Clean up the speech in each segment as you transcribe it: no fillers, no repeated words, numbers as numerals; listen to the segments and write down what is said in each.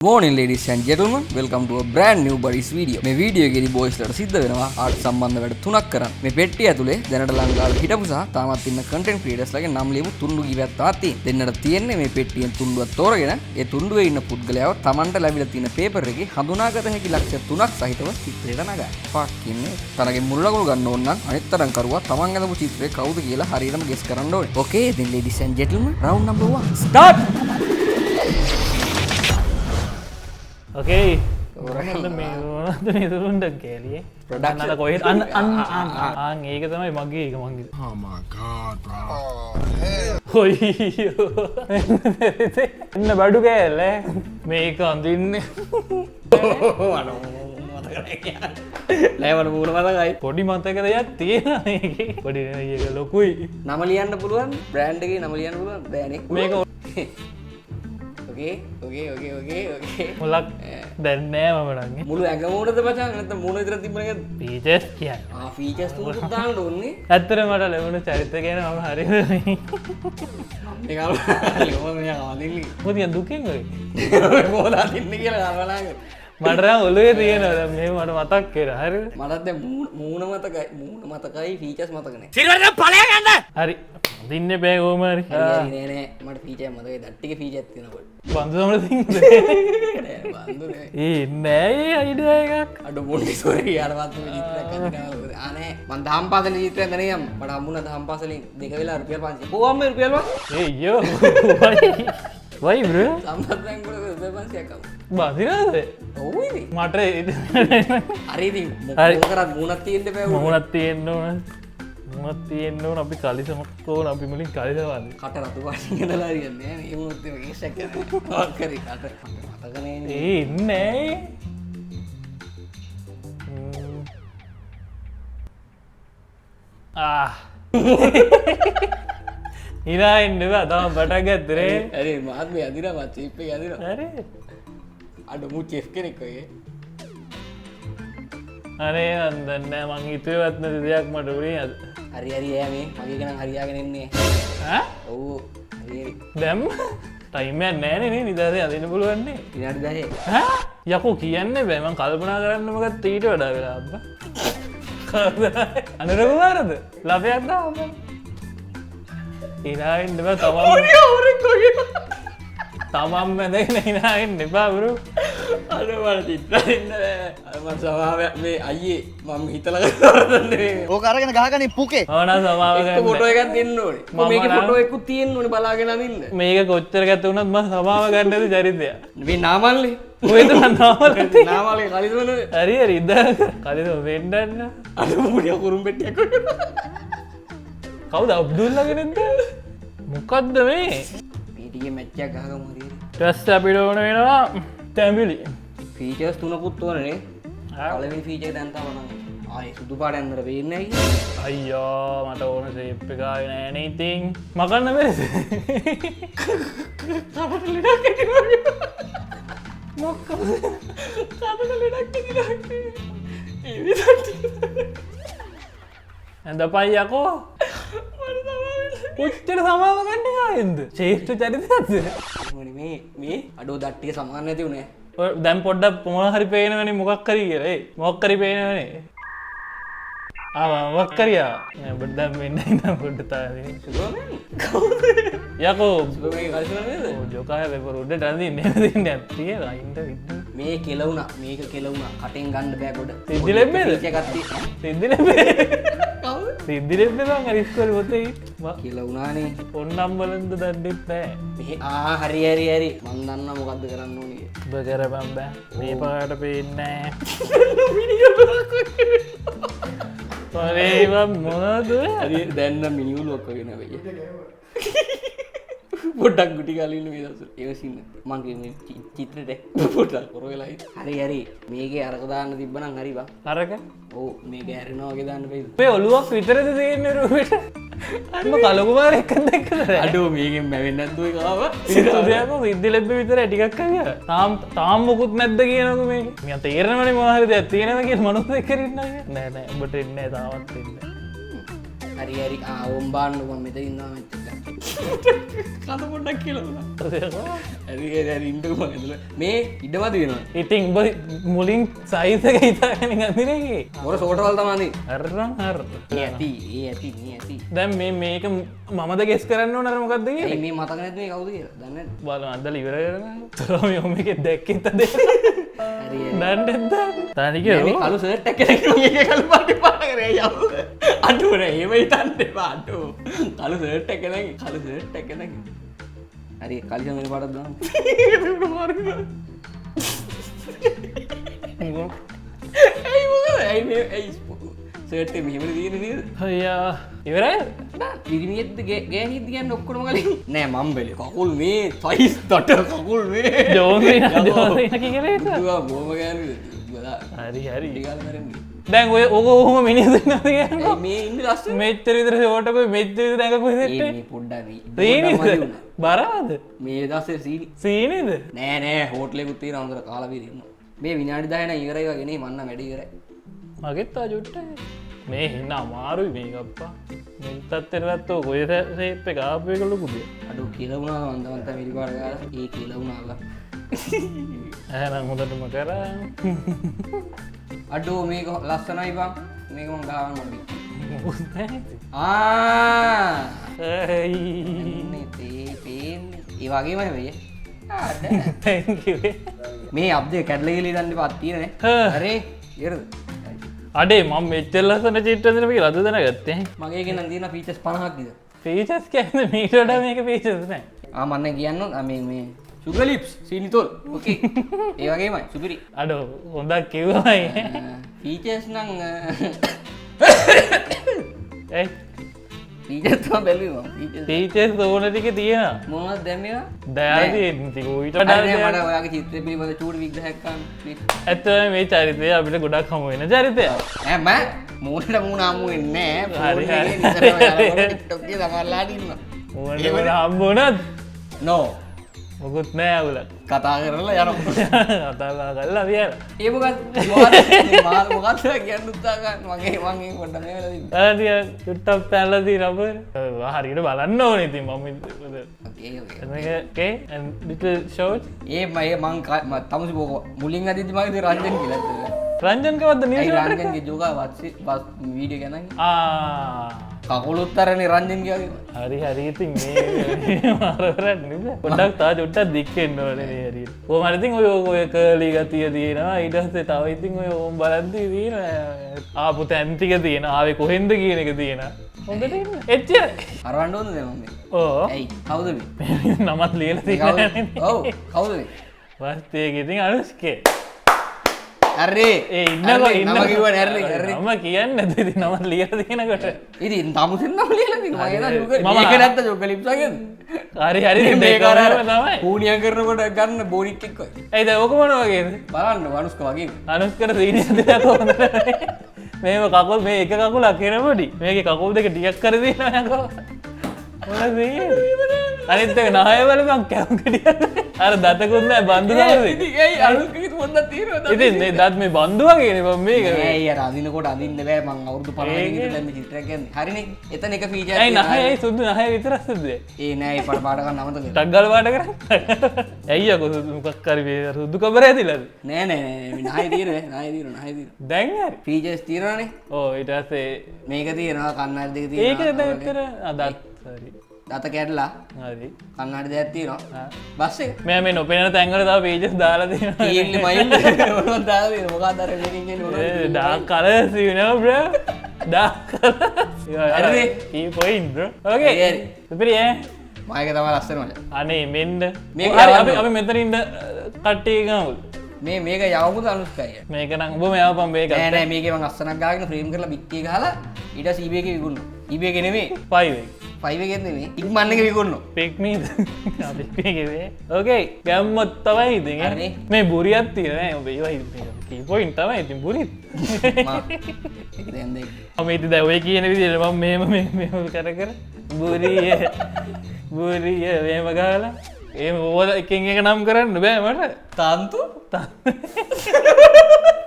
Morning ladies and gentlemen, welcome to a brand new buddies video. මේ video එකේදී boys ලට සිද්ධ වෙනවා art සම්බන්ධ වැඩ තුනක් කරන්න. මේ පෙට්ටිය ඇතුලේ දැනට ලංකාවේ හිටපු සහ තාමත් ඉන්න content creators ලගේ නම් ලියපු තුන්ඩු කිහිපයක් තමයි තියෙන්නේ. දෙන්නට තියෙන්නේ මේ පෙට්ටියෙන් තුන්ඩුවක් තෝරගෙන ඒ තුන්ඩුවේ ඉන්න පුද්ගලයාව Tamanට ලැබිලා තියෙන පේපර් එකේ හඳුනාගත හැකි ලක්ෂ්‍ය තුනක් සහිතව චිත්‍රයට නගන්න. ෆක්කින්නේ. තරගේ මුල් ලකුණු ගන්න ඕන නම් අනිත් තරම් කරුවා Taman ඇඳපු චිත්‍රේ කවුද කියලා හරියටම guess කරන්න ඕනේ. Okay, then ladies and gentlemen, round number 1. Start. Okay. මේ දුරුන්ඩක් කෑලියේ ප්‍රඩක්ෂන කොහෙත් අන්න ඒක තමයි මගේ එක මගේ. Oh my god, bro. හොයියෝ එන්න බඩු කෑල්ල මේක අඳින්නේ ලෑවට මූල මතකයි පොඩි මතක දෙයක් තියෙන මේකේ පොඩි ඒක ලොකුයි නම ලියන්න පුළුවන් බ්‍රෑන්ඩ් එකේ නම ලියන්න පුළුවන් බෑනේ මේක ඕකේ මුලක් දැන් නෑ මම නංගේ මුළු ඇඟමෝටද මචං නැත්නම් මූණ විතර තිබ්බ එක ෆීචර්ස් කියන්නේ ෆීචර්ස් තුනක් දාන්න ඕනේ ඇත්තට මට ලැබුණ චරිත ගැන මම හරියට ඒක අලුත් මෙයා ආදින්නේ මොකද දුකෙන් ඔය මොකද අදින්නේ කියලා කල්පනා කරා මට නම් ඔළුවේ තියෙනවා දැන් මේ මට මතක් කරා හරිද මටත් දැන් මූණ මතකයි ෆීචර්ස් මතක නැහැ සිල්වර්ට ඵලය ගන්න හරි දින්නේ බෑ කොහොම හරි නෑ මට ෆීචර් මතකයි දට්ටිගේ ෆීචර්ස් තියෙනවා බන්දු සමර තින්නේ නෑ බන්දු නෑ ඒ නෑ ඒ අයිඩියා එකක් අඩු මොන්ටිසෝරි යාරවත් චිත්‍රයක් අඳිනවා ආනේ මං දහම් පාසලේ චිත්‍රයක් දැනියම් මට හම්බුණා දහම් පාසලෙන් දෙක වෙලා රුපියල් 500 කොහොම රුපියල් ඒ යෝ වයි බ්‍රෝ සම්පතෙන් කොට රුපියල් 500ක් ආවා බාදිනාද ඔව් ඉතින් මට හරි ඉතින් මොකක් කරත් මූණක් තියෙන්න බෑ මොනක් තියෙන්න ඕන මොනක් තියෙන්න ඕන අපි කලිසමක් ඕන අපි මුලින් කලිසවද කට රතු පාටින් ඉඳලා හරියන්නේ නෑ මේ මොනොත් මේ කේස් එක කරනවා කරේ කට මතක නෑනේ ඒ නෑ ඉරයින්න තම පටක් ඇත්තරේ ඇරේ මාත්මය අදිනා මත් චීප් එක අදිනවා ඇරේ අඩු මු චෙෆ් කෙනෙක් ඔය අනේ අන්දන්න මං හිතුවවත් නැති දෙයක් මට උනේ අද හරි හරි ඈ මේ මගේ ගණන් හරියාගෙන ඉන්නේ ඈ ඔව් හරි හරි දැම් ටයිම් එකක් නෑනේ නේ නිදාසේ අදින්න පුළුවන් නේ විනාඩි 10 ඈ යකෝ කියන්නේ බෑ මං කල්පනා කරන්න මොකක්ද ඊට වඩා වෙලා අබ්බා අනුරකුමාරද ලපයක් දාන්න ඉනායින්න බෑ තමම් මැදගෙන ඉනායින්න එපා බරු අර මට චිත්‍රෙන්න බෑ මම සමාවයක් මේ අයියේ මම හිතලා කරන්නේ ඕක අරගෙන ගහගන්නේ පුකේ. ඕන සමාව එක ගන්න ෆොටෝ එකක් දෙන්න ඕනේ මේකේ ෆොටෝ එකකුත් තියෙන්න ඕනේ බලාගෙන අඳින්න මේක කොච්චර ගත වුණත් මම සමාව ගන්නද චරිතය මේ නාමල්ලේ කොහෙද මම නාමල් නාමල්ලේ කලිසවල හරි හරි ඉඳන් කලිද වෙන්නන්න අර මුඩිය කුරුම් පෙට්ටියක් කවුද අබ්දුල්ලාගෙනද මොකද්ද මේ පීටිගේ මැච් එකක් ගහගමු හරියට ටෙස්ට් අපිට ඕන වෙනවා තැඹිලි ෆීචර්ස් තුනකුත් ඕනනේ පළවෙනි ෆීචර් එක දැන් තමයි ආයේ සුදු පාට යන්නර වෙන්නේ නැහැ අයියෝ මට ඕන ෂේප් එක ආවේ නෑනේ ඉතින් මකන්න බැරිද කපට ලෙඩක් ඇතිවගේ මොකද කපට ලෙඩක් ඇතිවගේ ඒ විදිහට ඇඳපයි යකෝ කොච්චර සමාව ගන්න ආයෙන්ද ශ්‍රේෂ්ඨ චරිතයක්ද මේ අඩෝ දට්ටිය සමාන නැති උනේ දැන් පොඩ්ඩක් මොන හරි පේනවනේ මොකක් හරි කියලා ඒ මොකක් හරි පේනවනේ මොකක් හරියා නෑ බඩ දැන් වෙන්න ඉන්න පොඩ්ඩ තාවේ යකෝ මේ කල්පනා නේද ජොකාය පෙපර උඩට අඳින්නේ නේද තියලා ඉන්න විද්ද මේ කෙලුණා මේක කෙලුණා කටෙන් ගන්න බෑ ගොඩ සිද්ධි ලැබෙද එකක් තියෙනවා සිද්ධි ලැබෙද සිද්ධි ලැබෙද මං අර ඉස්කෝලේ පොතේ කෙලුණානේ ඔන්නම් බලන්ද දන්නෙත් නෑ මේ හරි හරි හරි මං දන්නා මොකද්ද කරන්න ඕනේ ඔබ කරපම් බෑ මේ පාට පේන්නේ පරේව මොනද හරි දැන් නම් මිනිවුල ඔක්කො වෙන වෙයි පොඩ්ඩක් ගුටි ගාලා ඉන්න මේ දවස් ඒක සින්න මං කියන්නේ චිත්‍රෙට පොඩ්ඩක් කර වෙලා හරි හරි මේකේ අරක දාන්න තිබ්බනම් හරි බං අරක ඔව් මේක ඇරෙනවා වගේ දාන්න බෑද මේ ඔළුවක් විතරද තියෙන්නේ රූපෙට අන්න කලකුමාර එකක් දැක්කද අඩෝ මේකෙන් මැවෙන්නේ නැද්ද ඔය කාව සිද්ධියක් සිද්ධි ලැබෙ විතර ටිකක් අයියා තාම මොකුත් නැද්ද කියනකො මේක මම තේරෙනවනේ මොනවා හරි දෙයක් තියෙනවා කියලා මනුස්සයෙක් කරින්න නෑ නෑ ඔබට එන්නේ තාමත් එන්නේ හරි හරි ඕම් බාන්න මම මෙතන ඉන්නවා මෙච්චර කත පොඩ්ඩක් කියලා දුන්නා හරි හරි ඉන්නකෝ මම ඇතුළ මේ ඉඩමද වෙනවා ඉතින් උඹ මුලින් සයිස් එක හිතාගෙන ගන්නේ මොර සෝටවල් තමයි හරනම් හර ඒ ඇති දැන් මේක මමද ගෙස් කරන්න ඕන අර මොකක්ද කියලා මේ මතක නැති මේ කවුද කියලා දන්නේ නැද්ද බලන්න අදලා ඉවර කරගන්න තරම යොම එකේ දැක්කෙත් අද හරි දන්නේද තනික මේ කළු ෂර්ට් එක කෙනෙක් මේකේ කළු පාට පාට කරේ යවු අඩෝ නේ එහෙම හිතන්න එපා අඩෝ කළු ෂර්ට් එක නැගි කළු ෂර්ට් එක නැගි හරි කලිසම් වෙන පාටක් දාන්න ඇයි මොකද ඇයි මේ ඇයි ෂර්ට් එක මෙහෙම තියෙන්නේ නේද අයියා ඉවරයි පිරිමියෙක්ද ගෑනියෙක්ද කියන්නේ ඔක්කොම කලින් නෑ මම බැලේ කකුල් මේ සයිස් තට කකුල් මේ ජෝන්සින කිකරේ දුවා බොම ගෑනුද හරි හරි ටිකල් කරන්නේ දැන් ඔය ඔක ඔහොම මිනිස්සු ඉන්නද කියන්නේ මේ ඉන්නේ ලස්සන මෙච්චර විතර ෂෝට් එක මෙච්චර විතර දැන් කොහෙද මේ පොඩ්ඩක් සීනිද බරවද මේ දවසේ සීනි සීනිද නෑ හෝටලෙකුත් තියෙනවා හොඳට කාලා බීලා ඉන්නවා මේ විනාඩි 10 නම් ඉවරයි වගේ නේ මන්න වැඩි ඉවරයි මගෙත් ආ ජුට්ටයි මේ හින්න අමාරුයි මේක අප්පා මෙතත් එරවත්තෝ කොයි ෂේප් එක ආපු එක ලොකුද අඩෝ කියලා වුණා මන්දමන්ත මිරිපාඩ ගාලා ඒ කියලා වුණා එහෙනම් හොඳටම කරා අඩෝ මේක ලස්සනයි බං මේක මම ගාවන්න ඕනේ මේ පේන්නේ ඒ වගේම නෙවෙයි thank you මේ අප්දේ කැඩලා ගිහලා ඉඳන් ඉපත් තියෙනනේ හරි ඉරද අඩේ මම මෙච්චර ලස්සන චිත්‍රයක් මේක රද දැනගත්තේ මගේ ගෙනන් තියෙන ෆීචර්ස් 50ක් විතර ෆීචර්ස් කියන්නේ මීට වඩා මේක ෆීචර්ස් නෑ මන්න කියන්න මේ සුගර් ලිප්ස් සීනිතොල් ඕකේ ඒ වගේමයි සුපිරි අඩෝ හොඳක් කිව්වයි ෆීචර්ස් නම් ඒ ෆීචර්ස් තමයි බැලුවා ෆීචර්ස් ෆීචර්ස් ඕන ටික තියෙනවා මොනවද දැන් මේවා දයාදී ඉතින් ඌට වඩා මට ඔයාගේ චිත්‍රය පිළිබඳ චූටි විග්‍රහයක් ගන්න ප්ලීස් ඇත්තටම මේ චරිතය අපිට ගොඩක් හමු වෙන චරිතයක් ඈ මම මූණට මූණ හමු වෙන්නේ හරි, නෑ හරි. ෆෝන් එකේ නිතරම TikTok එකේ සමහරලාට ඉන්නවා ඕන හම්බුණත් නෝ මොකුත් නෑ අවුල කතා කරලා යනවා කතා කරලා වියර ඒ මොකක්ද මොකක්ද කියන්න උත්සාහ ගන්න මගේ මම මේ පොඩ්ඩක් මේ වෙලාවදී අරදිය චුට්ටක් පැනලා තියෙන අපේ හරියට බලන්න ඕනේ ඉතින් මම ඕකේ okay and little short ඒ මම තමුසි බෝක මුලින් අදිද්දි මගේ ඉතින් රංජන් කියලා ඇත්තට රංජන් කවද්ද ඒ නිව්ස් රංජන්ගේ ජෝගා වස් වීඩියෝ ගනන් ආ කකුලුත් තරනේ රංජන් කියවගේ හරි හරි ඉතින් මේ මාරවරක් නෙමෙයි පොඩ්ඩක් තා චුට්ටක් දික් වෙන්න ඕනේ මේ හරියට කොහොම හරි ඉතින් ඔය කර්ලි ගතිය තියෙනවා ඊට පස්සේ තව ඉතින් ඔය ඕම් බලද්දි තියෙන ආපු තැන් ටික තියෙන ආවේ කොහෙන්ද කියන එක තියෙන හොඳට ඉන්න එච්චරයි අරවන්න ඕනද මම මේ ඕ ඇයි කවුද මේ නමත් ලියලා මේ තියෙනවා ඔව් කවුද මේ වස්තේක ඉතින් අනුස්කේ අරේ ඒ ඉන්න නම කිව්වනේ අරේ නම කියන්න නැද්ද ඉතින් නමත් ලියලා තියෙනකොට ඉතින් තමුසෙන් නම් ලියලා තියෙනවා මම එනවා මම මේක නැත්ත ජෝක ලිප්ස් වගේද හරි හරි මේක මේක අර තමයි පූනියම් කරනකොට ගන්න බෝනික් එක්ක වගේ ඇයිද ඔක මොන වගේද බලන්න අනුස්ක වගේ අනුස්කර සීනිය දෙයක් කොහොමද මේව කකුල් මේ එක කකුලක් කෙනපොඩි මේකේ කකුල් දෙක ටිකක් කර දෙනවා යකෝ මොනද මේ අනිත් එක නාය බලපන් කැම් කඩිය අර දතකුත් නැහැ බන්දු තමයි ඉතින් ඇයි අනුස්කගේ පොඩ්ඩක් තියෙනවා ඉතින් මේ දත් මේ බන්දු වගේනේ මම මේක ඇයි අර අදිනකොට අදින්න බෑ මං අවුරුදු 50 කට දැන් මේ චිත්‍රයක් ගන්නේ හරිනේ එතන එක ෆීචර් ඇයි නහය ඇයි සුදු නහය විතරක් සුදුද ඒ නෑ ඒ පාට ගන්න අමතක ටක් ගාලා පාට කරා ඇයි යකෝ මොකක් කරි මේ සුදු කබර ඇදිලාද නෑ මේ නාය තියෙනවා දැන් හරි ෆීචර්ස් තියෙනවානේ ඕ ඊට පස්සේ මේක තියෙනවා කන්නාඩි දෙක ඒක තියෙනවා දැන් විතර අදත් හරි දත කැඩලා හරි කන්නාඩි දෙකක් තියෙනවා බස් එක මෙයා මේ නොපෙනෙන තැන්වල තව පේජස් දාලා තියෙනවා කීල්ලි මයිල් මොනවද දාලා තියෙන්නේ මොකක්ද අර මේකෙන් කියන්නේ මොනවද dark colors you know bro dark colors හරි. key point bro okay හරි, හරි. ඉතින් ඈ මායක තමයි ලස්සන මචං අනේ මෙන්න මේක හරි, යවන්න. අපි මෙතන ඉන්න කට්ටිය ගමු මේක යවමුද අනුස්කයි මේක නම් ඔබ මෙයාපන් මේක නෑ මේකේ මං අස්සනක් ගාගෙන ෆ්‍රේම් කරලා බිත්තිය ගහලා ඊට පස්සේ eBay එකේ විකුණනවා eBay එකේ නෙමෙයි 5 5 එකෙත් නෙමෙයි ඉක්මන් එකේ විකුණනවා පික් මීද අපි මේකේ ඕකේ ගැම්මත් තමයි ඉතින් ඈ. හරි. මේ බුරියක් තියෙනවා නේ ඔබ ඒවා කී පොයින්ට් තමයි ඉතින් බුරිත් දැන් දෙක මම ඉතින් දැන් ඔය කියන විදිහට මම මෙහෙම කර බුරිය මෙහෙම ගහලා එහෙම ඕල එකෙන් එක නම් කරන්න බෑ මට තන්තු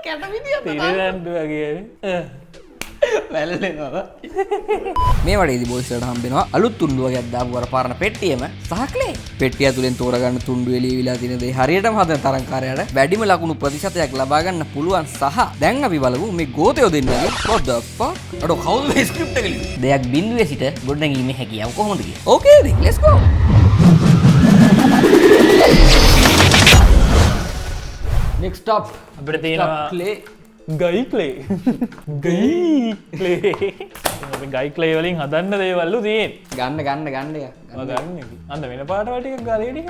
කැට විදියට තිරදන්ඩු වගේ මේ වටේදී බොයිස්ලට හම්බෙනවා අලුත් තුණ්ඩුවක් දාපු අර පාරන පෙට්ටියම සහක්ලේ පෙට්ටිය ඇතුලෙන් තෝරගන්න තුණ්ඩු එළියවිලා තියෙන දේ හරියටම හදන තරංකාරයාට වැඩිම ලකුණු ප්‍රතිශතයක් ලබා ගන්න පුළුවන් සහ දැන් අපි බලමු මේ ගෝතයෝ දෙන්නගේ what the fuck අඩෝ කවුද මේ ස්ක්‍රිප්ට් එක ලියන්නේ දෙයක් බිඳුවේ සිට ගොඩනැගීමේ හැකියාව කොහොමද කියලා ඕකේ let's go next up අපිට තියෙනවා clay ගයි ක්ලේ ගයි ක්ලේ වලින් හදන්න දේවල්ලු තියෙන් ගන්න ගන්න අන්න වෙන පාට වටික ගලඩි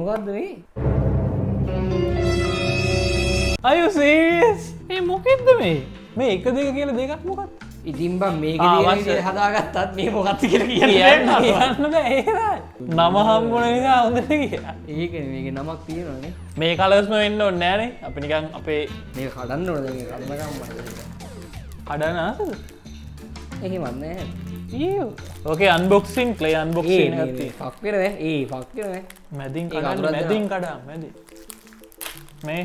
මොකක්ද මේ අයු සීස් ඒ මොකෙක්ද මේ එක දෙක කියල දෙකක් මොකත් ඉතින් බං මේක දිහා හදාගත්තත් මේ මොකක්ද කියලා කියන්න බෑ නම හම්බුන නිසා හොඳට කියලා ඒකනේ මේකේ නමක් තියෙනවනේ මේ කලර්ස්ම වෙන්න ඕනේ නෑනේ අපි නිකන් අපේ මේක කඩන්න ඕනේ දැන් කඩනකම් කඩන ආසද එහෙමත් නෑ ඕකේ අන්බොක්සින් ක්ලේ අන්බොක්සින් එකක් තියෙනවා ෆක් වෙනවද ෆක් වෙනවද මැදින් කඩන්න මැදින් කඩා මැදින් මේ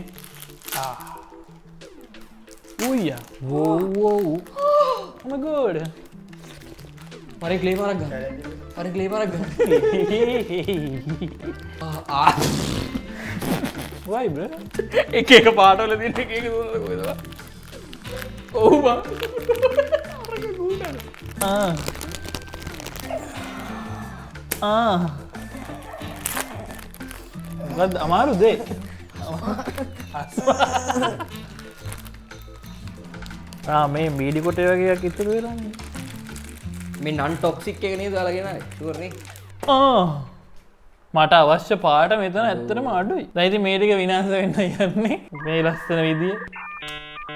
Uya. Wow. Oh my god. Mari clay parag gan. Mari clay parag gan. Why bro? එක එක පාට වල තියෙන එක එක දුන්නද කොහෙද? ඔව් බං. මොකද්ද අමාරුද ඒ? මේ මීඩි කොටේ වගේ එකක් ඉතුරු වෙලානේ. මේ නන් ටොක්සික් එක නේද දාලා ගෙනාවේ? ෂුවර් නේ? මට අවශ්‍ය පාට මෙතන ඇත්තටම අඩුයි. දැන් ඉතින් මේ ටික විනාශ වෙන්න යන්නේ මේ ලස්සන විදිය.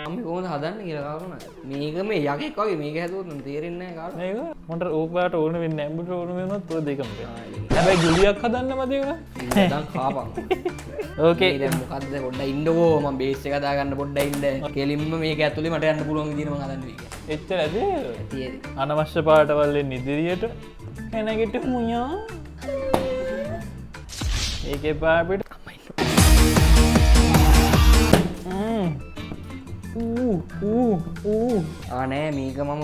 මම කොහොමද හදන්නේ කියලා කාරණා. මේක මේ යකෙක් වගේ මේක හැදුවොත් නම් තේරෙන්නේ නැහැ කාරණා. මේක මට ඕපාට ඕන වෙන්නේ නැහැ. උඹට ඕන වෙනොත් ඔය දෙකම වෙනවා. හැබැයි ගුලියක් හදන්න මදි වුණා. දැන් කාපන්. ඕකේ. දැන් මොකද්ද පොඩ්ඩක් ඉන්නකෝ මම බේස් එක දාගන්න පොඩ්ඩක් ඉන්න. කෙලින්ම මේක ඇතුලේ මට යන්න පුළුවන් විදියට මම හදන්න වෙයි. එච්චර ඇති. ඇති. අනවශ්‍ය පාටවල් එන්න ඉදිරියට එනගෙට මුයා. ඒකේ පාපෙට නෑ මේක මම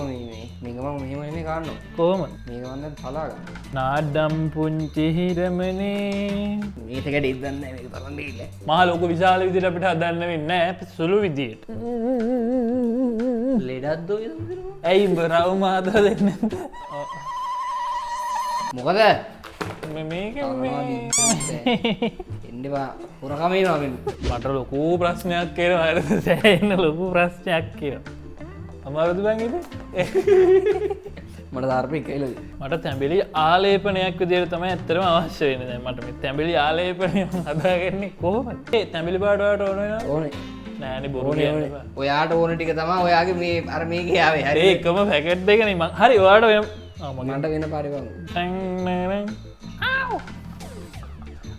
මේක මම මෙහෙම නෙමෙයි ගන්නවා. කොහොමද? මේක මම දැන් තලා ගන්න. නාඩම් පුංචි හිරමනේ. මේක දෙයක් දන්නේ නැහැ මේක තරම් දෙයක්. මහ ලොකු විශාල විදිහට අපිට හදන්න වෙන්නේ නැහැ. සුළු විදියට. ලෙඩක් දෝ විතරද? ඇයි උඹ රවුම හදලා දෙන්නේ නැද්ද? මොකද? මේක එන්න බා පුරකම එනවා මෙන්න. මට ලොකු ප්‍රශ්නයක් කියනවා. හරිද? සෑහෙන ලොකු ප්‍රශ්නයක් කියනවා. අමාරුද බං ඉතින්? මට දාර්පේ කියලා දෙන්න. මට තැඹිලි ආලේපනයක් විදිහට තමයි ඇත්තටම අවශ්‍ය වෙන්නේ. දැන් මට මේ තැඹිලි ආලේපනය හදාගන්නේ කොහොමද? ඒ තැඹිලි පාට වලට ඕන වෙනවා. ඕනේ. නෑනේ බොරු කියන්න එපා. ඔයාට ඕන ටික තමයි ඔයාගේ මේ අර මේකේ ආවේ. හරි. ඒකම පැකට් එකනේ මං. හරි ඔයාට වෙන මන්ට වෙන පාරේ බං. ටැන්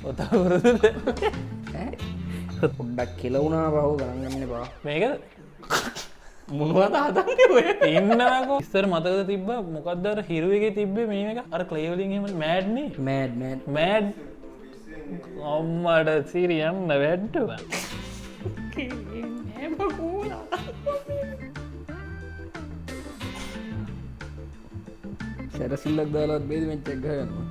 ඔතවරුද? පොඩ්ඩක් කෙලවුණා බහුව ගණන් ගන්න එපා. මේකද? මොනවද හදන්නේ ඔය? ඉන්නකෝ. ඉස්සර මතකද තිබ්බ මොකක්ද අර හිරු එකේ තිබ්බේ මේ එක? අර ක්ලේ වලින් එහෙම මෑඩ් නේ? මෑඩ්. අම්මඩ සිරියන්න වැට්ටුවා. සැරසිල්ලක් දාලාත් බේද මෙච්ච එක ගහනවා.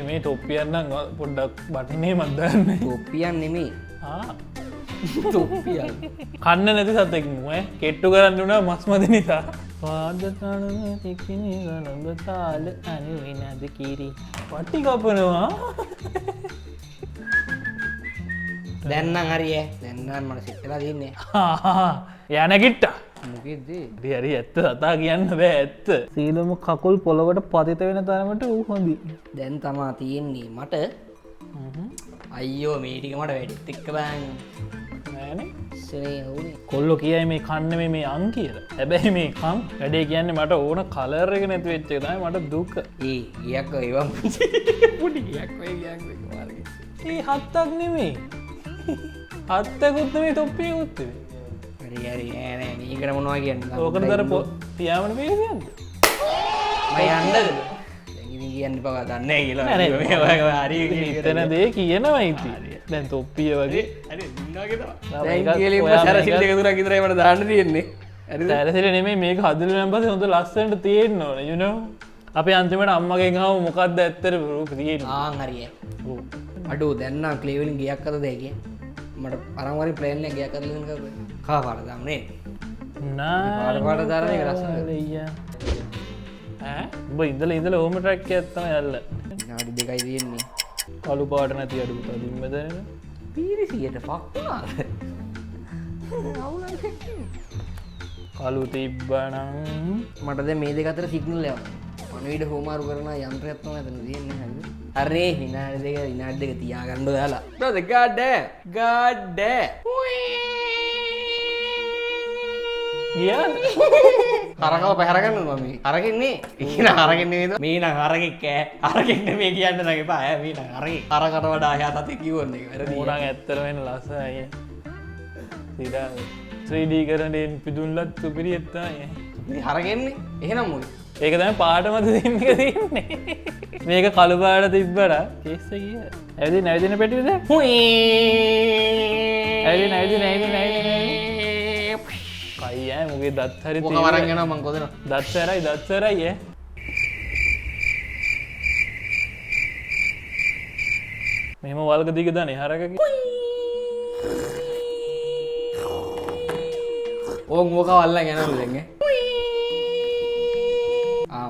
මේ තොප්පියක් නම් පොඩ්ඩක් බටනේ මන් දන්නේ. තොප්පියක් නෙමෙයි. තොප්පියක්. කන්න නැති සතෙක් නේ. කෙට්ටු කරන්න උනා මස් මදි නිසා. පාද කන තිකිනේ ගලඹ තාල අනු වෙනද කිරි. පටි කපනවා. දැන් නම් හරිය. දැන් නම් මට සෙට් වෙලා තියන්නේ. යා නැගිට්ටා. මොකෙද්ද? හරි ඇත්ත සතා කියන්න බෑ ඇත්ත. සීලම කකුල් පොළවට පතිත වෙන තරමට ඌ හොඳි. දැන් තමා තියෙන්නේ මට අයියෝ මේ ටික මට වැඩිත් එක්ක බෑන්. නෑනේ. සරේ ඕනේ. කොල්ලෝ කියයි මේ කන්න මේ අං කියලා. හැබැයි මේ කම් වැඩේ කියන්නේ මට ඕන කලර් එක නැති වෙච්ච එක තමයි මට දුක. ගියක් ඒවා පොඩි ගියක් ඔය ගියක් මාර්ගේ. හත්තක් නෙමෙයි. හත්තකුත් නෙමෙයි තොප්පියකුත් නෙමෙයි. හරි නෑ මේකට මොනවා කියන්නේ? ඕකට දර තියාමන මේ කියන්නේ. මම යන්නද? දැන් ඉතින් කියන්න පවා දන්නේ කියලා නෑ, නෑ. මේ ඔය හරි හිතන දේ කියනවා ඉති දැන් තොප්පිය වගේ සැරසිල්ල එක තුරක් විතරයි මට දාන්න තියෙන්නේ තැරසිල නෙමේ මේක හදලෙන් පස්සේ හොඳ ලස්සනට තියෙන්න ඕන යුනෝ අපේ අන්තිමට අම්මගෙන් හම මොකක්ද ඇත්තර රූප තියෙන හරිය අඩු දැන්න කලේවලින් ගයක් අත දැක මට පරමවරි ප්ලේන්න ගයක් කරලින් කා පාට දම්නේ පාට ධරණය ලස්සන උඹ ඉඳල ඉඳල හෝම ට්‍රැක් ඇත්තම ඇල්ල නාඩි දෙකයි තියෙන්නේ කළු පාට නැති අඩු දිම්මද පිරිසියට පක්වා කලු තිබ්බනම් මටද මේ දෙකතර සිගනල් යව මනවිට හෝමාරු කරන යන්ත්‍රයත්ම ඇතන තියන්නේ හ අරේ හිනාඩ දෙක ඉනාඩ් දෙක තියාගණ්ඩ යාලා ද ගාඩ ගාඩ්ඩ ගිය හරකව පැහරගන්න මම අරගෙන්නේ ඉන අරගෙන්නේ මේ නම් අරගෙක්කෑ අරගෙන්න මේ කියන්න නගේ පාය මේ අරගේ අරකට වඩා යා තති කිවන්නේ මෝරන් ඇත්තරවෙන ලස්සය සිරා 3D කරනෙන් පිදුල්ලත් සුපිරි එත්තාය හරගෙන්නේ එහෙනම් මුයි ඒක තම පාටමත දෙන්න තින්නේ මේක කළුපාට තිබ්බට කෙස්ස කිය ඇදි නැවිදින පැටිද ඇදි නැදි නැදි නැ කයිෑ මුගේ දත් හරි වරගෙන මංකොදන දත්සරයි දත්සරයි මෙම වල්ග දිග දන හරකකි ඕ මෝක වල්ල ගැනලු දෙන්න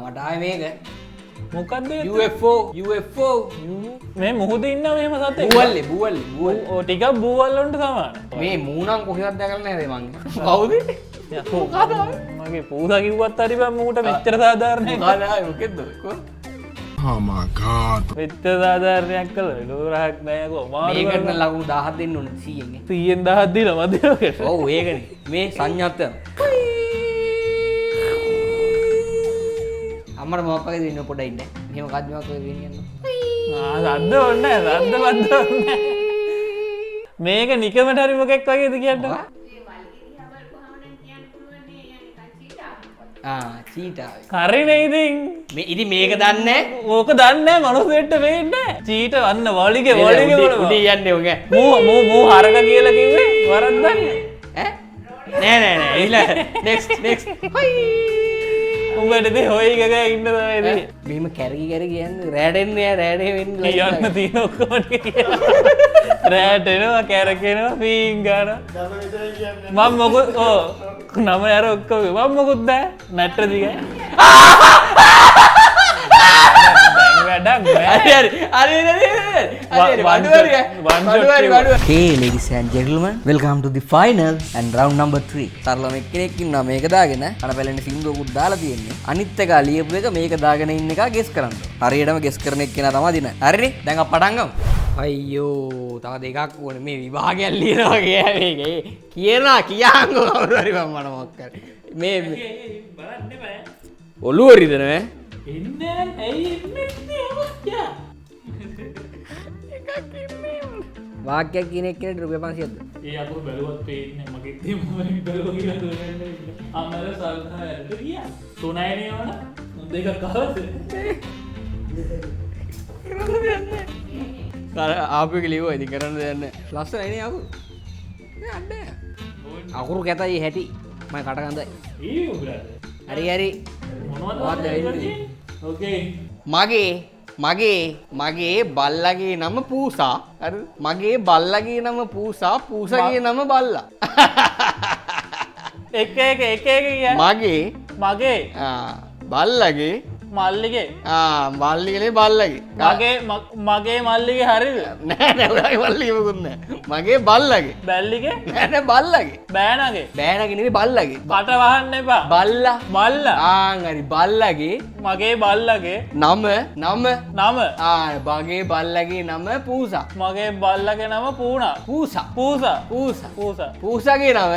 මටයි මේක මොකක්ද UFO මේ මුහුද ඉන්න මෙම සතේ බුවල්ල බුවල් ටිකක් බූවල්ලොන්ට සමාන මේ මූනම් කොහෙවත් දැකරන ඇද මං කවුද මගේ පූසා කිව්වත් අරි බ මූට මෙච්චර සාධාරණය මොකෙද Oh my god. වෙච්ච සාධාරණයක් කළ ලෝරහක් නයකෝ මේකටන ලගු 1000 දෙන්න ඕන 100න් 100,000 දීලා මදිනකට ඔව් ඒකනේ මේ සංඥාත්ත අම්මට මොකක් වගේ දෙන්න පොඩ ඉන්න එහෙම කද්දමක් වගේ වෙන්න සද්ද ඔන්න සද්ද බද්ද ඔන්න මේක නිකමට හරි මොකෙක් වගේද කියන්න චීටාව කරනේ ඉතින් මේ ඉතින් මේක දන්නේ ඕක දන්නේ මනුස්සෙට වෙන්නේ චීට වන්න වලිගේ වලිගේ උඩ යන්නේ ඔගේ මූ හරක කියලා කිව්වේ වරද්දන්නේ නෑ නෑ නෑ ඊළ නෙක්ස්ට් උඹටද හොයි ගග ඉන්න තමයි මෙහෙම කැරකි කැරකි යන්නේ රැඩෙන්නේ රැඩේ වෙන්න කියන්න තියෙන ඔක්කොම රැටෙනවා කැරකෙනවා පීන් ගන්නවා මම මොකද ඕ නම අර ඔක්කොම මම මොකුත් බෑ නැට්ට දිග Hey ladies and gentlemen, welcome to the final and round number 3. සරලම එක්කෙනෙක් ඉන්නවා මේක දාගෙන අන පැලෙන්න සින්දුවකුත් දාලා තියෙන්නේ. අනිත් එක ලියපු එක මේක දාගෙන ඉන්න එක ගෙස් කරන්න. හරියටම ගෙස් කරන එක්කෙනා තමයි දින. හරිනේ? දැන් අපි පටන් ගමු. අයියෝ තව දෙකක් ඕනේ මේ විභාගයක් ලියනවා මේකේ. කියනවා කියන්කෝ කවුරු හරි මම මොකක් කරේ. මේ බලන්න බෑ. ඔළුව රිදෙනවා ඈ. එන්නේ ඇයි එන්නේ ඔයා වාක්‍යයක් කියන එක්කෙනෙක්ට රුපියල් 500ක්ද? ඒ අකුරු බැලුවත් පේන්නේ මගේ තේ මම බැලුවා කියලා දුන්නේ. අමර සල්හාරට ගියා. තුනයිනේ වන දෙක කවද? ආපු එක ලියුවා ඉතින් කරන්න දෙයක් නැහැ. ලස්සනයිනේ අකුරු. මේ අඩේ. අකුරු කැතයි හැටි. මම කට ගඳයි. ඊ උබලා. හරි හරි. මොනවද වෙන්නේ? ඕකේ. මගේ බල්ලගේ නම පූසා. හරිද? මගේ බල්ලගේ නම පූසා, පූසගේ නම බල්ලා. එක කියන්නේ. මගේ බල්ලගේ මල්ලිගේ මල්ලිගනේ බල්ලගේ. මගේ මල්ලිගේ හරිද? නෑ නෑ ඔයාගේ මල්ලිගේ මොකුත් නෑ. මගේ බල්ලගේ. බැල්ලිගේ? නෑ නෑ බල්ලගේ. බෑනගේ. බෑනගේ නෙවෙයි බල්ලගේ. කට වහන්න එපා. බල්ලා. හරි බල්ලගේ මගේ බල්ලගේ නම මගේ බල්ලගේ නම පූසා. මගේ බල්ලගේ නම පූනා. පූසා. පූසාගේ නම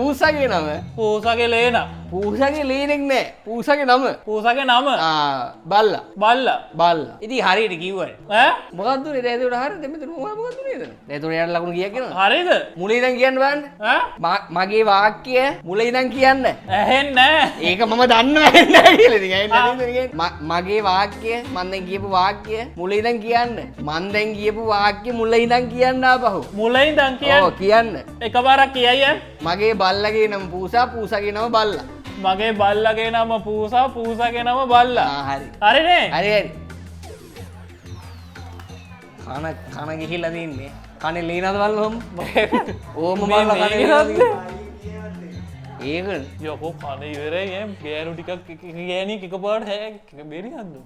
පූසාගේ නම පූසගේ ලේන පූසගේ ලීනෙක් නෑ පූසගේ නම පූසගේ නම බල්ල බල්ල බල්ල ඉති හරියට කිව්වට ඈ? මොකක්දුර රේතුට හර දෙමතුර මොකක්දුරේද රේතුට යට ලකුණු කිය කියෙන හරිද මුලයිදන් කියන්න බන්න ඈ? මගේ වාක්‍යය මුලයිදන් කියන්න ඇහෙන්නේ ඒක මම දන්න මගේ වාක්‍ය මන්දැන් කියපු වාක්‍ය මුලයිදන් කියන්න මන්දැන් කියපු වාක්‍ය මුල්ලයිදන් කියන්න පහු මුලින් දන් ඕ කියන්න එකපාරක් කියයි මගේ බල්ලගේ නම් පූසා පූසගේ නම බල්ල මගේ බල්ලගේ නම පූසා පූසගේ නම බල්ලා හරි හරිනේ හරි හරි කන ගිහිල්ල තින්නේ කනේ ලීනද බල්ල හොම ඕම බල්ල ඒක යකෝ කන ඉවරයි ගෑනු ටිකක් ගෑනි එකපාරට හැ බෙරි හන්දු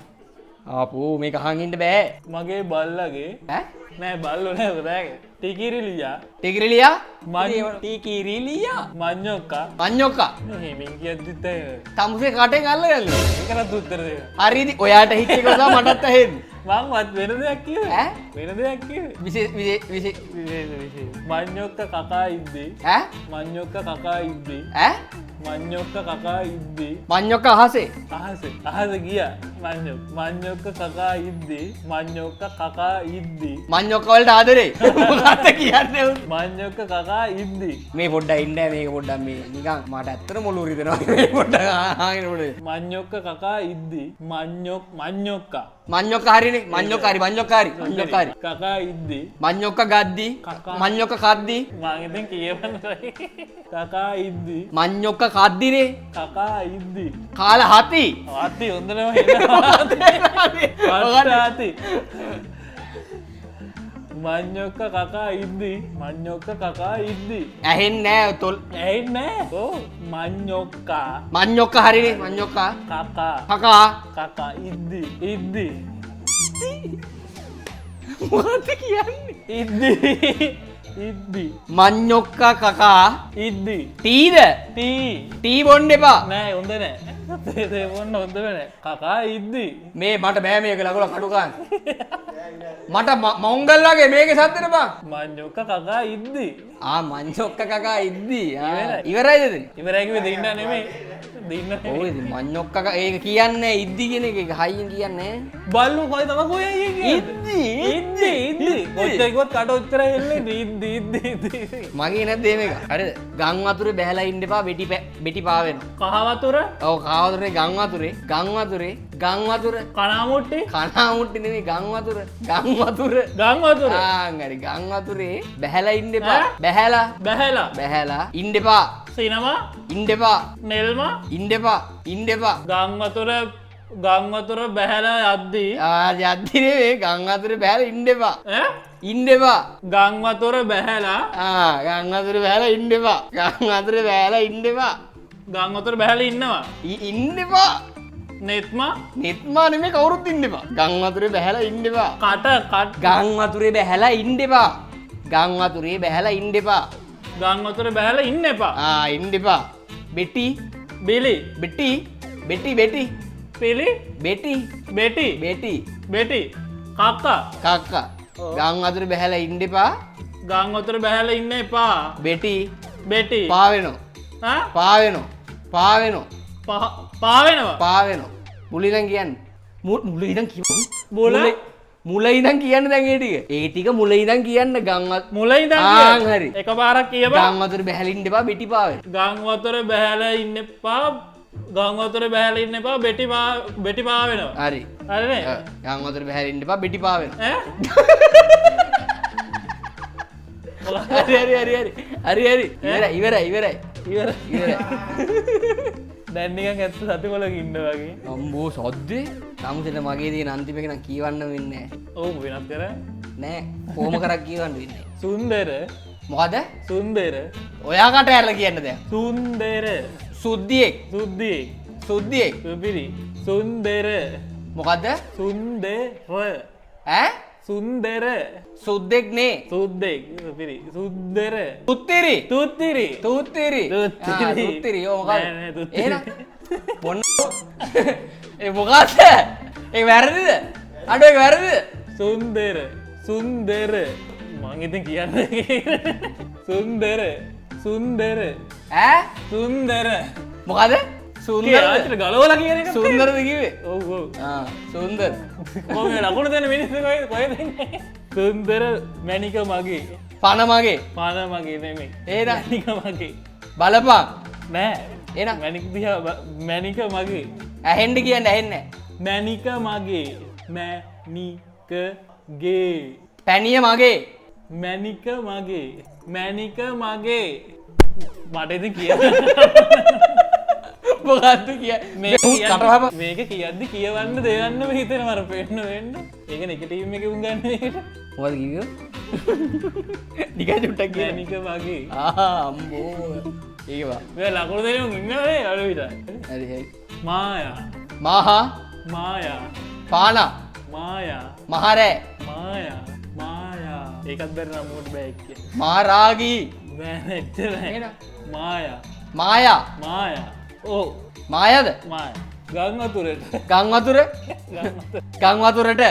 ආපෝ මේක අහන් ඉන්න බෑ මගේ බල්ලගේ ඈ නෑ බල්ලෝ නෑ බෑග ටිකිරිලියා ටිකිරිලියා මන් ටිකිරිලියා මං්ඥොක්කා මං්ඥොක්කා හෙමින් කියද්දිත්ත තමුසේ කටෙන් අල්ලගන්න එකරත් උත්තර දෙක හරිදි ඔයාට හිච්චකොසා මටත් අහෙද මංවත් වෙන දෙයක් කිය ඈ වෙන දෙයක් කිය මං්ඥොක්ක කකා ඉද්දී ඈ මං්ඥොක්ක කකා ඉද්දී ඈ මං්ඥොක්ක කකා ඉද්දී මං්ඥොක්ක අහසේ අහස ගිය මං්ඥොක්ක කකා ඉද්දී මං්ඥොක්ක කකා ඉද්දී මං්ඥොක්කවලට ආදරේ මොකක්ද කියන්නේ මං්ඥොක්ක කකා ඉද්දී මේ පොඩ්ඩ ඉන්න මේක පොඩ්ඩක් මේ නිකන් මට ඇත්තට මොළු රිදෙනවා මේ පොඩ්ඩක් ආගෙන මං්ඥොක්ක කකා ඉද්දී මං්ඥොක්කා මං්ඥොක්ක හරිනේ මං්ඥොක්ක හරි මං්ඥොක්ක හරි මං්ඥොක්ක හරි කකා ඉද්දී මං්ඥොක්ක ගද්දි මං්ඥොක්ක කද්දි මංගෙතෙන් කියවන්න කකා ඉද්දී මං්ඥොක්ක කද්දිනේ කකා ඉද්දී කාල හති අති හොඳනම අති මං්ඥොක්ක කකා ඉද්දී මං්ඥොක්ක කකා ඉද්දී ඇහෙන් නෑ තොල් ඇයිනෑ ඕ මං්ඥොක්කා මං්ඥොක්ක හරිනේ මං්ඥොක්කා කකා කකා කකා ඉද්දී මොකක්ද කියන්නේ ඉද්දී මං්ඥොක්ක කකා ඉද්දී ටීද තී ටී බොන්ඩ එපා නෑ හොඳ නෑ තේවන්න හොඳ වෙන කකා ඉද්දී මේ මට බෑ මේක ලකුල කටුකාන් මට මෞංගල්ලාගේ මේක සත්තර බා මං්ඥොක්ක කකා ඉද්දී මං්චොක්ක කකා ඉද්දී ඉවරයි. ඉවරයිද ඉවරැකිව දෙන්න නෙමේ දෙන්න ඕ මං්ඥොක්ක ඒක කියන්න ඉද්දි කියෙන එක හයිින් කියන්නේ බල්ලු කොයි තම කොය ඉද්දී ගොච්චකොත් කට ඔච්චර එල්ල ඉද්දී මගේ නැත් දේම එක හරි ගං වතුර බැහලා ඉන්න එපා බෙටි පාවෙන කහවතුර ඔව කාවතුරේ ගංවතුරේ කනාමුට්ටි කනාමුට්ටි නෙමේ ගංවතුර ගංවතුර ආංගරි ගංවතුරේ බැහැලා ඉන්න එපා බැහැලා ඉන්න එපා සිනමා ඉන්න එපා නෙල්ම ඉන්න එපා ගංවතුර බැහැලා යද්දී යද්දිනේ ගංවතුර බැහැලා ඉන්න එපා ගංවතුර බැහැලා ගංවතුර බැහැලා ඉන්න එපා ගංවතුර බැහැලා ඉන්න එපා ගංවතුර බැහැල ඉන්නවා ඉන්න එපා නෙත්මා නෙමේ කවුරුත් ඉන්න එපා ගංවතුරේ බැහැලා ඉන්න එපා කට ගංවතුරේ බැහැලා ඉන්න එපා ගංවතුරේ බැහැලා ඉන්න එපා ගංවතුර බැහැල ඉන්න එපා ඉන්න එපා බෙටි බිලි බෙටි පිලි බෙටි කක්කා ගංවතුරේ බැහැලා ඉන්න එපා ගංවතුර බැහැල ඉන්න එපා බෙටි පාවෙනවා මුලිදන් කියන්න මුලයිදන් කිව මුලයිදන් කියන්න දැන්ගේටික ඒටික මුලයිදන් කියන්න ගංවත් මුලයිද හරි එක පාරක් කිය ගංවතුර බැහැලින්ට එපා බෙටි පාව ගංවතුර බැහැල ඉන්න එපා ගංවතුර බැහැල ඉන්න එපා බෙටි පාවෙනවා හරි හරි ගංවතුර බැහැලින්ට එපා බෙටි පාවෙන හරි ඉවරයි දැන්නිකන් ඇත්ත සති කොල ඉන්න වගේ අම්බෝ සොද්දේ නමුසට මගේ දී නන්තිපෙන කියවන්න වෙන්න ඕ වෙනත් කර නෑ කෝම කරක් කියවන්න වෙන්න සුන්දර මොකද සුන්දර ඔයාකට ඇරල කියන්නද සුන්දර සුද්දියෙක් පිරි සුන්දර මොකක්ද සුන්දර සුද්දෙක් නේ සුද්දෙක් පිරි සුද්දර තුත්තිරි පොන්න මොකක්ද ඒ වැරදිද අඩුව වැරදිද සුන්දර මං ඉතින් කියන්න සුන්දර මොකද සුන්දරද ගලෝලා කියන එක සුන්දරද කිව්වේ ඔව් ඔව් සුන්දර කොහොමද ලකුණු දෙන මිනිස්සු කොහෙද ඉන්නේ සුන්දර මැනික මගේ පණ මගේ පාන මගේ නෙමෙයි ඒද මැනික මගේ බලපන් නෑ එහෙනම් මැනික දිහා මැනික මගේ ඇහෙන්න කියන්න ඇහෙන්නේ මැනික මගේ මැනිකගේ පැණිය මගේ මැනික මගේ මැනික මගේ මට ඉතින් කිය මොකද්ද කිය කටවහම මේක කියද්දි කියවන්න දෙවන්න හිතෙන මර පෙන්න වෙන්න ඒක එක ටීම් එක උගන්න එකට මොකද කිව්වේ නිකන් චුට්ටක් කිය මැනික මගේ අම්බෝ ඒකවා මේ ලකුණු දෙනුම් ඉන්නවනේ අර විතර හරි හරි මායා මහා මායා පාන මායා මහරෑ මායා මායා ඒකත් බැරි නම් මොකට බෑ එක්ක මහරාගී බෑ නැත්තේ නෑ මායා මායා මායා ඕ මායද මායා ගං වතුරට ගං වතුර ගං වතුරට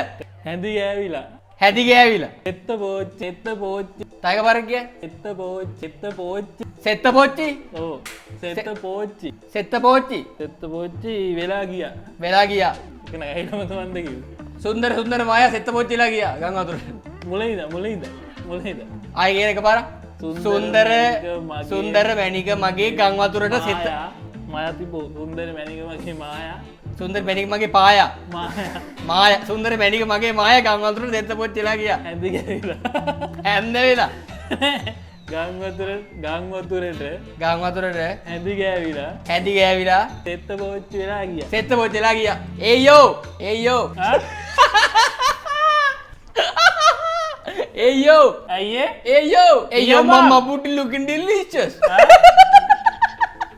හැඳි ගෑවිලා හැදි ගෑවිලා එත්ත පෝච්චි එත්ත පෝච්චි තයික බරක් කිය එත්ත පෝච්චි එත්ත පෝච්චි සෙත්ත පොච්චි ඕ සෙත්ත පෝච්චි සෙත්ත පෝච්චි සෙත්ත පෝච්චි වෙලා ගියා වෙලා ගියා ඒක නෑ ඒකම තමන්ද කිව්වේ සුන්දර සුන්දර මායා සෙත්ත පොච්චිලා ගියා ගං වතුරට මුලින්ද ආයි කියන එක පාර සුන්දර මගේ සුන්දර මැණික මගේ ගං වතුරට සෙත්ත මායා තිබෝ සුන්දර මැනික මගේ මායා සුන්දර මැණික මගේ පායා මායා මාය සුන්දර මැණික මගේ මායා ගං වතුරට සෙත්ත පොච්චිලා ගියා හැඳි ගෑවිලා හැන්ද වෙලා ගං වතුරට ගං වතුරට හැඳි ගෑවිලා හැදි ගෑවිලා තෙත්ත පෝච්චි වෙලා ගියා සෙත්ත පොච්චිලා ගියා ඒයෝ ඒයෝ ආ? ඒයෝ ඇයියේ ඒයෝ ඒයෝ Mama. මම්මා පුටි looking delicious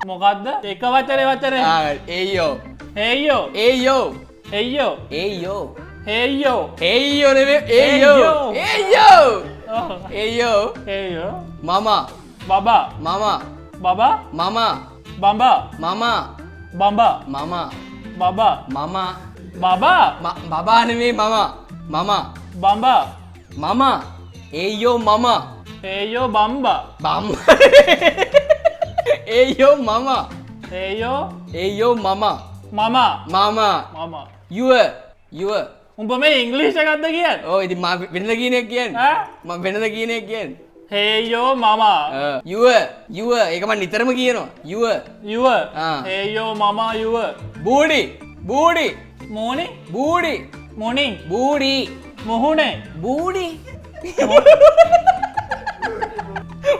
මොකක්ද එක වචරේ ඒයෝ හේයෝ ඒයෝ හේයෝ ඒයෝ හේයෝ ඒයෝ නෙමෙයි ඒයෝ ඒයෝ ඒයෝ හේයෝ මම බබා මම බබා මම බඹා මම බඹා මම බබා මම බබා බබා නෙමෙයි මම බඹා මම ඒයෝ මම හේයෝ බම්බා බම් ඒයෝ මම හේයෝ ඒයෝ මම මම මම මම යුව උඹ මේ ඉංග්‍රීසි එකක්ද කියන්නේ ඕ ඉතින් මම වෙනද කියන එක කියන්නේ ඈ මම වෙනද කියන එක කියන්නේ හේයෝ මම යුව ඒක මම නිතරම කියනවා යුව ආ. හේයෝ මම යුව බූඩි බූඩි මෝනේ බූඩි මොනින් බූඩි මොහුනේ බූඩි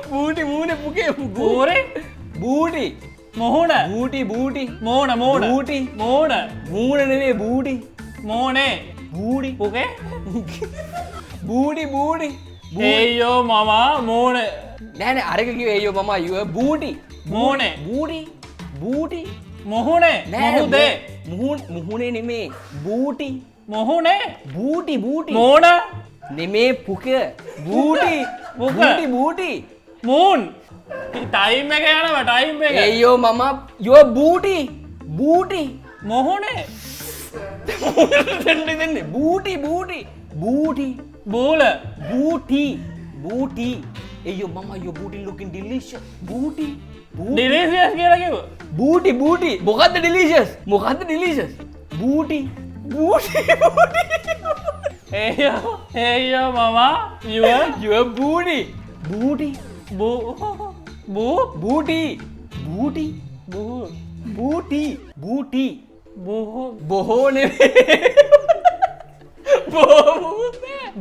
බූඩි මූනේ පුකේ ඌරේ බූඩි මොහුන බූටි බූටි මෝන මෝන බූටි මෝන මූණ නෙමෙයි බූඩි මෝනේ බූඩි පුකේ බූඩි බූඩි හේයෝ මම මෝන නෑ නෑ අරක කිව්වේ අයියෝ මම යුව බූටි මෝනේ බූඩි බූටි මොහුනේ මොහුදේ මුහුණේ නෙමේ බූටි මොහුනේ බූටි බූටි මෝන නෙමේ පුක බූටි පුක. බූටි බූටි මූන් ටයිම් එක යනවා ටයිම් එක ඒයෝ මම යෝ බූටි බූටි මොහුනේ දෙන්න බූටි බූටි බූටි බූල බූටි බූටි ඒයෝ මම යෝ බූටි looking delicious බූටි ඩිලිසියස් කියලා කිව්ව බූටි බූටි මොකද්ද delicious මොකද්ද delicious බූටි බූටි හේයෝ මම යුව යෝ බූටි බූටි බූ බූ බූටි බූටි බූ බූටි බූටි බූ බොහෝ නෙමෙයි බොහෝ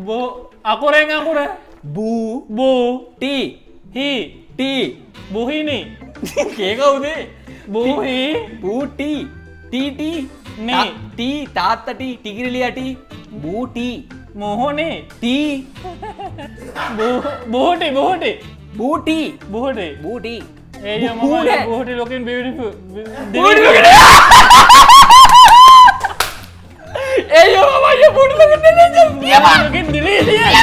බෝ අකුරෙන් අකුර බූ බූ ටි හි ටි බුහිනි කේකවුදේ බූහි බූටි ටීටි නේ. ටී තාත්තටි ටිකිරිලියටි බූටි මොහොනේ ටී බෝටි බෝටි බූටි බෝටි බූටි ඒයෝ මම බූඩ. බෝටි ලොකින් බියුටිෆුල් ඒයෝ මම යෝ බූටි ලෝකෙ දෙන්නේ ලොකින් ඩිලීසියස්